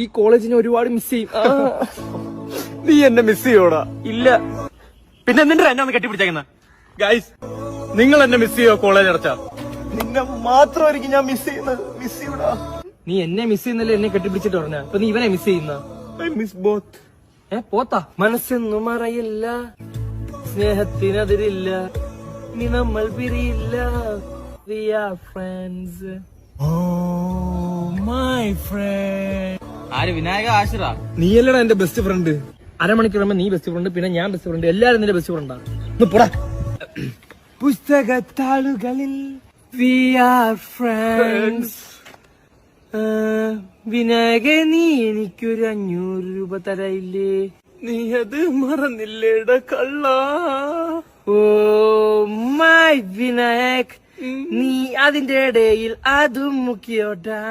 ഈ കോളേജിനെ ഒരുപാട് മിസ് ചെയ്യും. നീ എന്നെ മിസ് ചെയ്യോടാ? ഇല്ല. പിന്നെ എന്തിനാ എന്നെ ഒന്ന് കെട്ടിപ്പിടിച്ചേക്കുന്ന? ഗൈസ്, നിങ്ങൾ എന്നെ മിസ് ചെയ്യോ? കോളേജ് അടച്ചാ നിന്നെ മാത്രമായിരിക്കും ഞാൻ മിസ് ചെയ്യുന്നത്. മിസ് ചെയ്യൂടാ. നീ എന്നെ മിസ് ചെയ്യുന്നല്ലേ എന്നെ കെട്ടിപ്പിടിച്ചിട്ട് പറഞ്ഞ. അപ്പൊ നീ ഇവനെ മിസ് ചെയ്യുന്ന? I miss both. പോത്താ? മനസ്സൊന്നും മറയില്ല, സ്നേഹത്തിനെതിരില്ല, നീ നമ്മൾ പിരിയില്ല, we are friends. Oh my friend. ആര്? വിനായക ആശ്ര. നീയല്ലടാ എന്റെ ബെസ്റ്റ് ഫ്രണ്ട്. അരമണിക്കൂർ നീ ബെസ്റ്റ് ഫ്രണ്ട്, പിന്നെ ഞാൻ ബെസ്റ്റ് ഫ്രണ്ട്, എല്ലാരും നിന്റെ ബെസ്റ്റ് ഫ്രണ്ടാണ്. പുസ്തകത്താളുകളിൽ we are friends. വിനായക, നീ എനിക്കൊരു 500 രൂപ തരായില്ലേ? നീ അത് മറന്നില്ലേടാ കള്ള? ഓ മൈ വിനായക്, നീ അതിന്റെ ഇടയിൽ അതും മുക്കിയോട്ടാ.